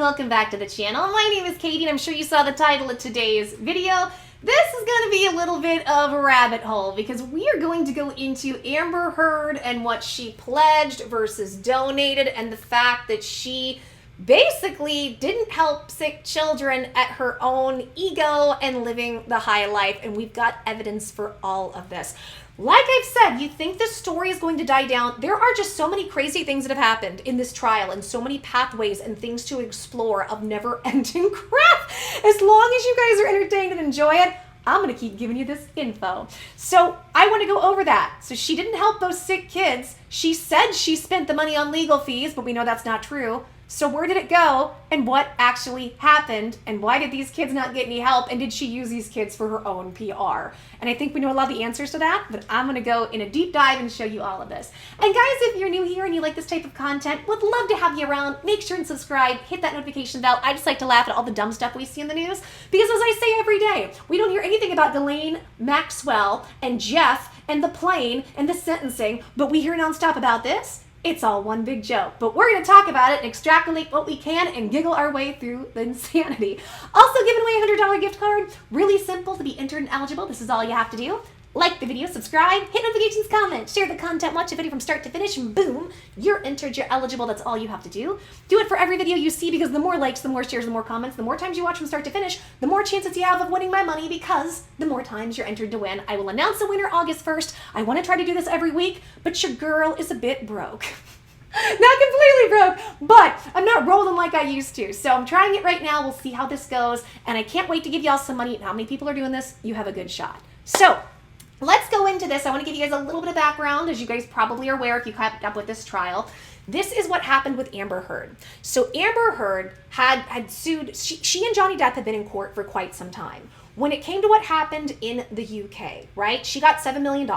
welcome back to the channel. My name is Katie and I'm sure you saw the title of today's video. This is going to be a little bit of a rabbit hole because we are going to go into Amber Heard and what she pledged versus donated and the fact that she basically didn't help sick children at her own ego and living the high life, and we've got evidence for all of this. Like I've said, you think the story is going to die down. There are just so many crazy things that have happened in this trial and so many pathways and things to explore of never-ending crap. As long as you guys are entertained and enjoy it, I'm going to keep giving you this info. So I want to go over that. So she didn't help those sick kids. She said she spent the money on legal fees, but we know that's not true. So where did it go and what actually happened and why did these kids not get any help and did she use these kids for her own PR? And I think we know a lot of the answers to that, but I'm going to go in a deep dive and show you all of this. And guys, if you're new here and you like this type of content, would love to have you around. Make sure and subscribe, hit that notification bell. I just like to laugh at all the dumb stuff we see in the news because as I say every day, we don't hear anything about Ghislaine Maxwell and Jeff and the plane and the sentencing, but we hear nonstop about this. It's all one big joke, but we're going to talk about it and extrapolate what we can and giggle our way through the insanity. Also giving away a $100 gift card. Really simple to be entered and eligible. This is all you have to do. Like the video, subscribe, hit notifications, comment, share the content, watch the video from start to finish, and boom, you're entered, you're eligible. That's all you have to do. Do it for every video you see because the more likes, the more shares, the more comments, the more times you watch from start to finish, the more chances you have of winning my money because the more times you're entered to win. I will announce the winner August 1st. I want to try to do this every week, but your girl is a bit broke. Not completely broke, but I'm not rolling like I used to. So I'm trying it right now. We'll see how this goes. And I can't wait to give y'all some money. And how many people are doing this? You have a good shot. So let's go into this. I want to give you guys a little bit of background, as you guys probably are aware if you kept up with this trial. This is what happened with Amber Heard. So Amber Heard had sued. She and Johnny Depp had been in court for quite some time. When it came to what happened in the UK, right? She got $7 million.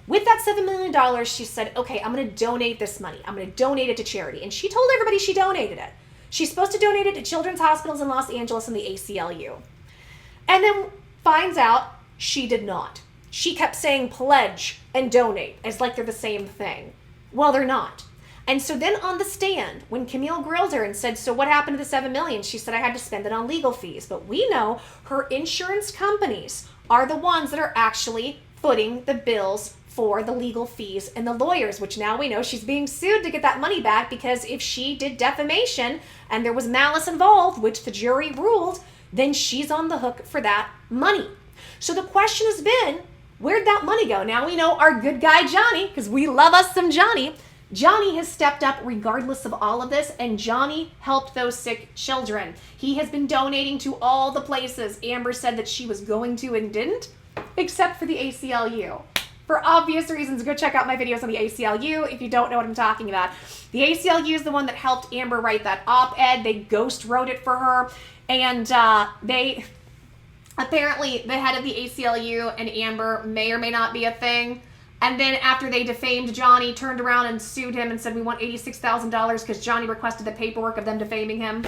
With that $7 million, she said, okay, I'm going to donate this money. I'm going to donate it to charity. And she told everybody she donated it. She's supposed to donate it to children's hospitals in Los Angeles and the ACLU. And then finds out she did not. She kept saying pledge and donate as like they're the same thing. Well, they're not. And so then on the stand, when Camille grilled her and said, so what happened to the $7 million? She said, I had to spend it on legal fees. But we know her insurance companies are the ones that are actually footing the bills for the legal fees and the lawyers, which now we know she's being sued to get that money back because if she did defamation and there was malice involved, which the jury ruled, then she's on the hook for that money. So the question has been, where'd that money go? Now we know our good guy Johnny, because we love us some Johnny. Johnny has stepped up regardless of all of this, and Johnny helped those sick children. He has been donating to all the places Amber said that she was going to and didn't, except for the ACLU. For obvious reasons, go check out my videos on the ACLU if you don't know what I'm talking about. The ACLU is the one that helped Amber write that op-ed. They ghost wrote it for her. And they apparently, the head of the ACLU and Amber may or may not be a thing. And then after they defamed Johnny, turned around and sued him and said, we want $86,000 because Johnny requested the paperwork of them defaming him.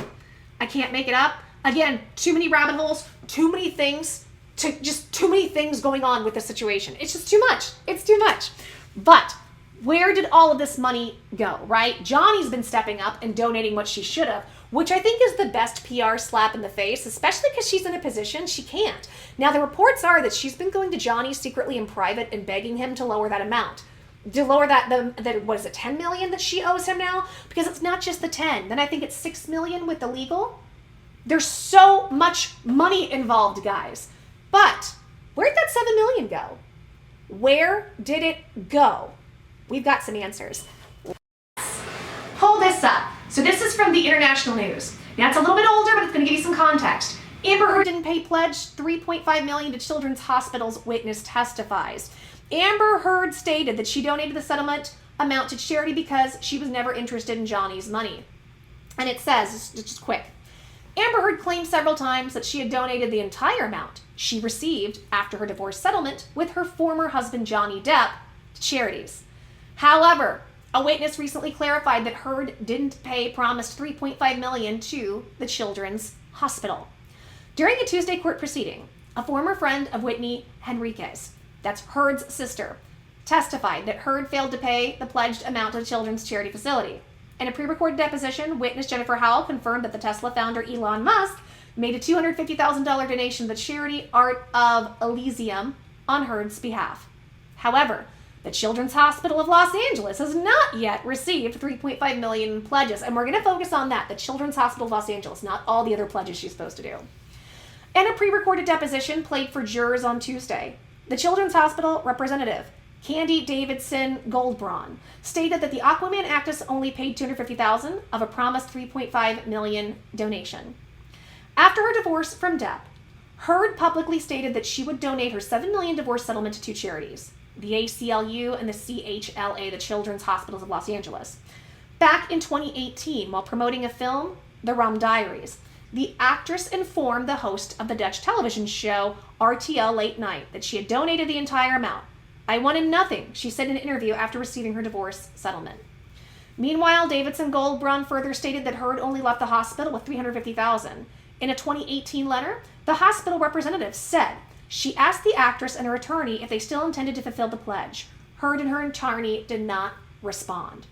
I can't make it up. Again, too many rabbit holes, too many things. Too many things going on with the situation. It's just too much. It's too much. But where did all of this money go, right? Johnny's been stepping up and donating what she should have, which I think is the best PR slap in the face, especially because she's in a position she can't. Now, the reports are that she's been going to Johnny secretly in private and begging him to lower that amount. To lower what is it, 10 million that she owes him now? Because it's not just the 10. Then I think it's 6 million with the legal. There's so much money involved, guys. But where'd that $7 million go? Where did it go? We've got some answers. Let's pull this up. So this is from the international news. Now it's a little bit older, but it's going to give you some context. Amber Heard didn't pay pledge $3.5 million to children's hospitals, witness testifies. Amber Heard stated that she donated the settlement amount to charity because she was never interested in Johnny's money. And it says, just quick, Amber Heard claimed several times that she had donated the entire amount she received after her divorce settlement with her former husband Johnny Depp to charities. However, a witness recently clarified that Heard didn't pay promised $3.5 million to the Children's Hospital. During a Tuesday court proceeding, a former friend of Whitney Henriquez, that's Heard's sister, testified that Heard failed to pay the pledged amount to the children's charity facility. In a pre-recorded deposition, witness Jennifer Howell confirmed that the Tesla founder Elon Musk made a $250,000 donation to the charity Art of Elysium on Heard's behalf. However, the Children's Hospital of Los Angeles has not yet received $3.5 million in pledges, and we're going to focus on that, the Children's Hospital of Los Angeles, not all the other pledges she's supposed to do. In a pre-recorded deposition played for jurors on Tuesday, the Children's Hospital representative, Candy Davidson Goldbraun, stated that the Aquaman actress only paid $250,000 of a promised $3.5 million donation. After her divorce from Depp, Heard publicly stated that she would donate her $7 million divorce settlement to two charities, the ACLU and the CHLA, the Children's Hospitals of Los Angeles. Back in 2018, while promoting a film, The Rum Diaries, the actress informed the host of the Dutch television show RTL Late Night that she had donated the entire amount. "I wanted nothing," she said in an interview after receiving her divorce settlement. Meanwhile, Davidson Goldbrun further stated that Heard only left the hospital with $350,000. In a 2018 letter, the hospital representative said she asked the actress and her attorney if they still intended to fulfill the pledge. Heard and her attorney did not respond.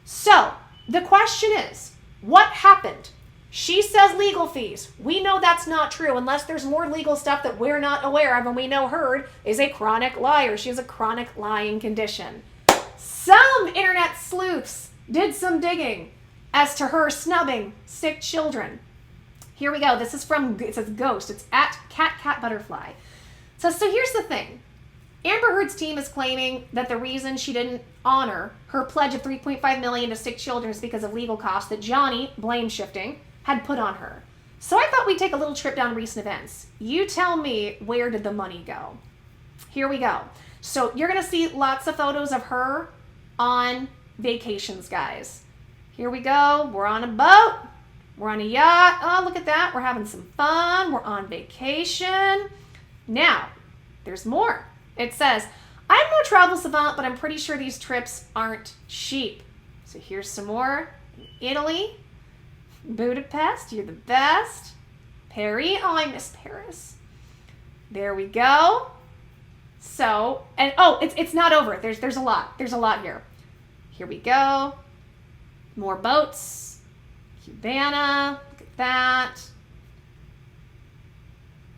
So, the question is, what happened? She says legal fees. We know that's not true unless there's more legal stuff that we're not aware of, and we know Heard is a chronic liar. She has a chronic lying condition. Some internet sleuths did some digging as to her snubbing sick children. Here we go. This is from, it says Ghost. It's at Cat Butterfly. So here's the thing. Amber Heard's team is claiming that the reason she didn't honor her pledge of $3.5 million to sick children is because of legal costs that Johnny, blame shifting, had put on her. So I thought we'd take a little trip down recent events. You tell me, where did the money go? Here we go. So you're going to see lots of photos of her on vacations, guys. Here we go. We're on a boat. We're on a yacht. Oh, look at that. We're having some fun. We're on vacation. Now, there's more. It says, "I'm no travel savant, but I'm pretty sure these trips aren't cheap." So here's some more. Italy, Budapest, you're the best. Paris, oh, I miss Paris. There we go. So, and oh, it's not over. There's a lot. There's a lot here. Here we go. More boats. Cubana, look at that.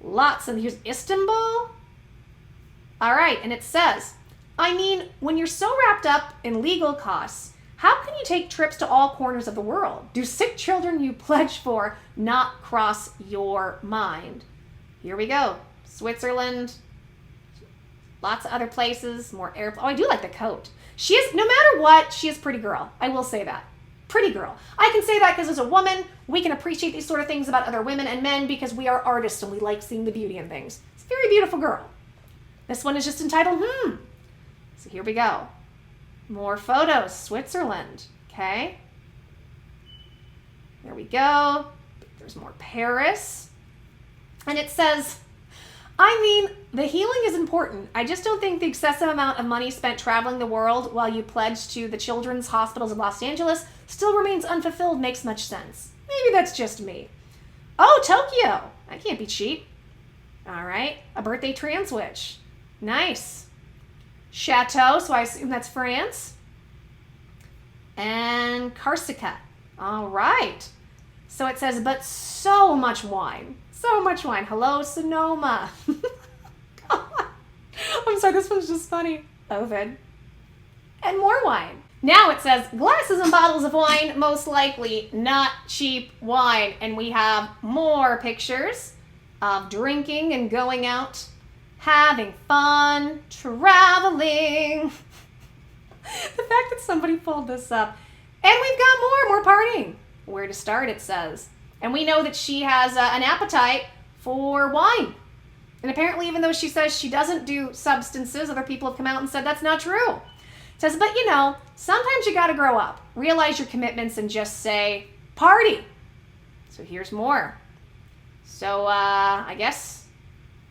Lots of, here's Istanbul. All right, and it says, I mean, when you're so wrapped up in legal costs, how can you take trips to all corners of the world? Do sick children you pledge for not cross your mind? Here we go. Switzerland, lots of other places, more airplanes. Oh, I do like the coat. She is, no matter what, she is a pretty girl. I will say that. Pretty girl. I can say that because as a woman, we can appreciate these sort of things about other women and men because we are artists and we like seeing the beauty in things. It's a very beautiful girl. This one is just entitled, So here we go. More photos. Switzerland. Okay. There we go. There's more Paris. And it says, I mean, the healing is important. I just don't think the excessive amount of money spent traveling the world while you pledge to the Children's Hospitals of Los Angeles still remains unfulfilled makes much sense. Maybe that's just me. Oh, Tokyo. That can't be cheap. All right. A birthday trans witch. Nice. Chateau, so I assume that's France. And Corsica. All right. So it says, but so much wine. So much wine. Hello, Sonoma. God. I'm sorry, this one's just funny. Ovid. And more wine. Now it says, glasses and bottles of wine, most likely not cheap wine. And we have more pictures of drinking and going out, having fun, traveling. The fact that somebody pulled this up. And we've got more partying. Where to start, it says. And we know that she has an appetite for wine. And apparently, even though she says she doesn't do substances, other people have come out and said that's not true. It says, but you know, sometimes you gotta grow up, realize your commitments, and just say, party. So here's more. So I guess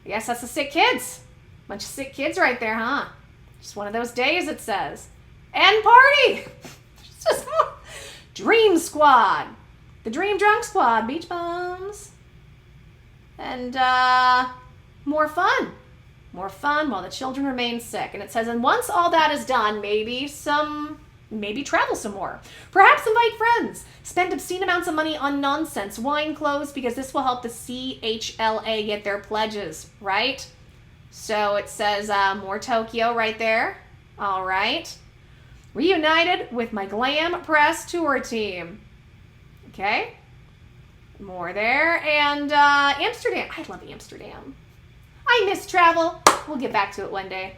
that's the sick kids. Bunch of sick kids right there, huh? Just one of those days, it says. And party. Just more. Dream Squad. The Dream Drunk Squad. Beach bums. And more fun. More fun while the children remain sick. And it says, and once all that is done, maybe some Maybe travel some more. Perhaps invite friends. Spend obscene amounts of money on nonsense, wine, clothes, because this will help the CHLA get their pledges, right? So it says more Tokyo right there. All right. Reunited with my glam press tour team. Okay. More there. And Amsterdam. I love Amsterdam. I miss travel. We'll get back to it one day.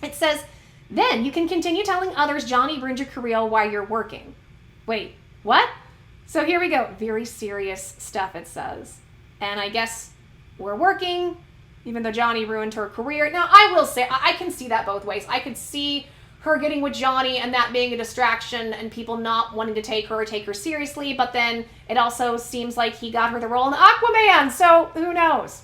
It says, then you can continue telling others Johnny ruined your career while you're working. Wait, what? So here we go. Very serious stuff, it says. And I guess we're working, even though Johnny ruined her career. Now, I will say, I can see that both ways. I could see her getting with Johnny and that being a distraction and people not wanting to take her or take her seriously. But then it also seems like he got her the role in Aquaman. So who knows?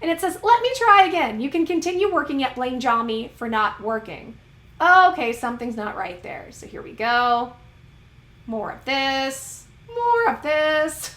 And it says, let me try again. You can continue working yet blame Johnny for not working. Okay, something's not right there. So here we go. More of this. More of this.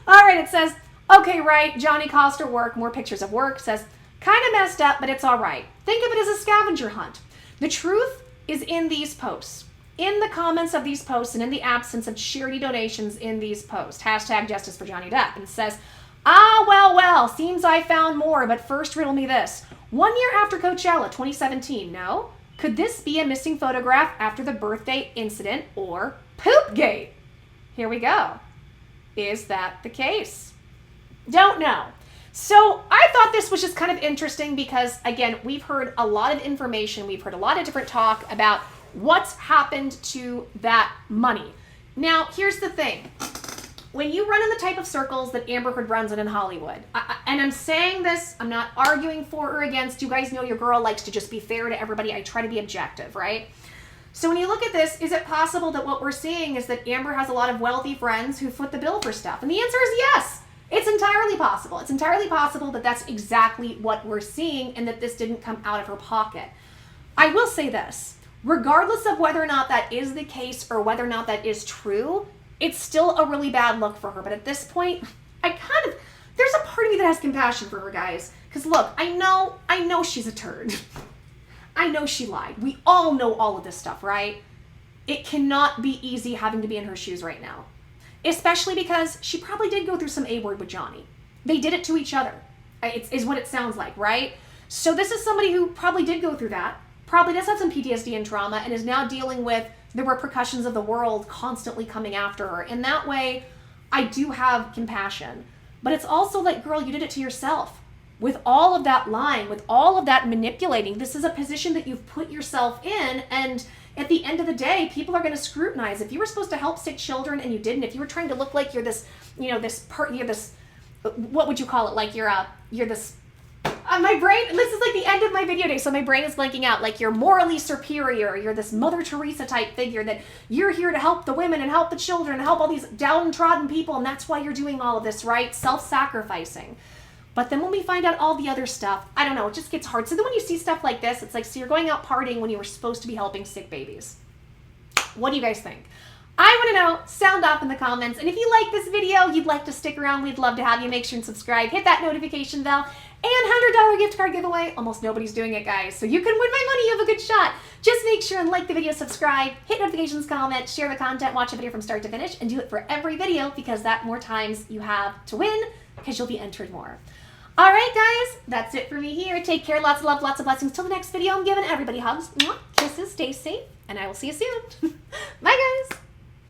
All right, it says, okay, right, Johnny caused her work. More pictures of work. Says, kind of messed up, but it's all right. Think of it as a scavenger hunt. The truth is in these posts. In the comments of these posts and in the absence of charity donations in these posts. Hashtag justice for Johnny Depp. And it says, well, seems I found more, but first riddle me this. 1 year after Coachella, 2017, no? Could this be a missing photograph after the birthday incident or Poopgate? Here we go. Is that the case? Don't know. So I thought this was just kind of interesting because, again, we've heard a lot of information. We've heard a lot of different talk about what's happened to that money. Now, here's the thing. When you run in the type of circles that Amber Heard runs in Hollywood, and I'm saying this, I'm not arguing for or against. You guys know your girl likes to just be fair to everybody. I try to be objective, right? So when you look at this, is it possible that what we're seeing is that Amber has a lot of wealthy friends who foot the bill for stuff? And the answer is yes. It's entirely possible. It's entirely possible that that's exactly what we're seeing and that this didn't come out of her pocket. I will say this. Regardless of whether or not that is the case or whether or not that is true, it's still a really bad look for her. But at this point, there's a part of me that has compassion for her, guys. Because look, I know she's a turd. I know she lied. We all know all of this stuff, right? It cannot be easy having to be in her shoes right now. Especially because she probably did go through some A-word with Johnny. They did it to each other, is what it sounds like, right? So this is somebody who probably did go through that, probably does have some PTSD and trauma, and is now dealing with the repercussions of the world constantly coming after her. In that way, I do have compassion. But it's also like, girl, you did it to yourself. With all of that lying, with all of that manipulating, this is a position that you've put yourself in, and at the end of the day, people are going to scrutinize. If you were supposed to help sick children and you didn't, if you were trying to look like you're this, you're this, what would you call it? Like you're this, my brain, this is like the end of my video day, so my brain is blanking out. Like you're morally superior, you're this Mother Teresa type figure, that you're here to help the women and help the children and help all these downtrodden people, and that's why you're doing all of this, right? Self-sacrificing. But then when we find out all the other stuff, I don't know, it just gets hard. So then when you see stuff like this, it's like, so you're going out partying when you were supposed to be helping sick babies. What do you guys think? I want to know. Sound off in the comments. And if you like this video, you'd like to stick around, we'd love to have you. Make sure and subscribe. Hit that notification bell. And $100 gift card giveaway. Almost nobody's doing it, guys. So you can win my money. You have a good shot. Just make sure and like the video, subscribe, hit notifications, comment, share the content, watch the video from start to finish, and do it for every video, because that more times you have to win, because you'll be entered more. All right, guys, that's it for me here. Take care, lots of love, lots of blessings. Till the next video, I'm giving everybody hugs, kisses, stay safe, and I will see you soon. Bye, guys.